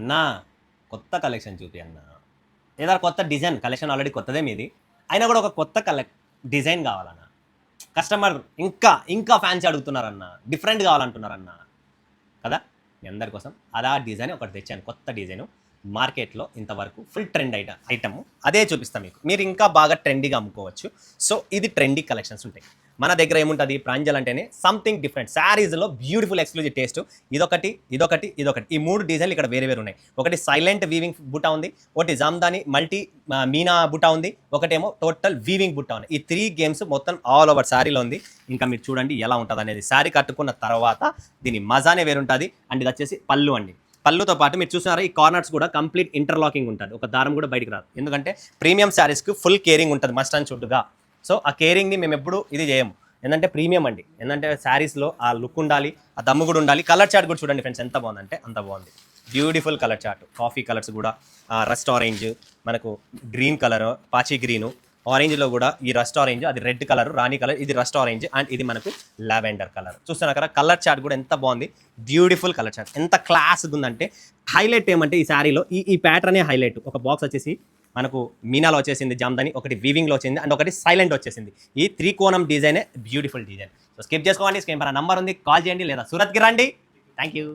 అన్నా కొత్త కలెక్షన్ చూపి అన్న ఏదైనా కొత్త డిజైన్ కలెక్షన్ ఆల్రెడీ కొత్తదే మీది అయినా కూడా ఒక కొత్త డిజైన్ కావాలన్న కస్టమర్ ఇంకా ఇంకా ఫ్యాన్స్ అడుగుతున్నారన్న డిఫరెంట్ కావాలంటున్నారన్న కదా మీ అందరి కోసం అలా డిజైన్ ఒకటి తెచ్చాను కొత్త డిజైన్ మార్కెట్లో ఇంతవరకు ఫుల్ ట్రెండ్ ఐటమ్ అదే చూపిస్తాను మీకు మీరు ఇంకా బాగా ట్రెండీగా అమ్ముకోవచ్చు సో ఇది ట్రెండీ కలెక్షన్స్ ఉంటాయి మన దగ్గర ఏముంటుంది ప్రాంజల్ అంటేనే సంథింగ్ డిఫరెంట్ శారీస్లో బ్యూటిఫుల్ ఎక్స్క్లూజివ్ టేస్ట్ ఇదొకటి ఈ మూడు డిజైన్లు ఇక్కడ వేరే వేరు ఉన్నాయి ఒకటి సైలెంట్ వీవింగ్ బుట్ట ఉంది ఒకటి జామ్దాని మల్టీ మీనా బుట్ట ఉంది ఒకటేమో టోటల్ వీవింగ్ బుట్ట ఉంది ఈ 3 గేమ్స్ మొత్తం ఆల్ ఓవర్ శారీలో ఉంది ఇంకా మీరు చూడండి ఎలా ఉంటుంది అనేది శారీ కట్టుకున్న తర్వాత దీని మజానే వేరుంటుంది అండ్ ఇది వచ్చేసి పళ్ళు అండి పళ్ళుతో పాటు మీరు చూసినారా ఈ కార్నర్స్ కూడా కంప్లీట్ ఇంటర్లాకింగ్ ఉంటుంది ఒక దారం కూడా బయటికి రాదు ఎందుకంటే ప్రీమియం శారీస్కి ఫుల్ కేరింగ్ ఉంటుంది మస్ట్ అండ్ చుట్టుగా సో ఆ కేరింగ్ని మేము ఎప్పుడు ఇది చేయము ఏంటంటే ప్రీమియం అండి ఏంటంటే శారీస్లో ఆ లుక్ ఉండాలి ఆ దమ్ము కూడా ఉండాలి కలర్ చార్ట్ కూడా చూడండి ఫ్రెండ్స్ ఎంత బాగుందంటే అంత బాగుంది beautiful colour chart coffee colours కూడా రస్ట్ ఆరెంజ్ మనకు గ్రీన్ కలర్ పాచి గ్రీను ఆరెంజ్లో కూడా ఈ రస్ట్ ఆరెంజ్ అది రెడ్ కలర్ రాణి కలర్ ఇది రస్ట్ ఆరెంజ్ అండ్ ఇది మనకు లావెండర్ కలర్ చూస్తున్నా కదా కలర్ చార్ట్ కూడా ఎంత బాగుంది బ్యూటిఫుల్ కలర్ చార్ట్ ఎంత క్లాస్గా ఉందంటే హైలైట్ ఏమంటే ఈ శారీలో ఈ ప్యాటర్నే హైలైట్ ఒక బాక్స్ వచ్చేసి మనకు మీనాలో వచ్చేసింది జామ్దాని ఒకటి వీవింగ్లో వచ్చింది అండ్ ఒకటి సైలెంట్ వచ్చేసింది ఈ 3 కోణం డిజైనే బ్యూటిఫుల్ డిజైన్ సో స్కిప్ చేసుకోండి స్క్రీన్ పైన నంబర్ ఉంది కాల్ చేయండి లేదా సూరత్కి రండి థ్యాంక్ యూ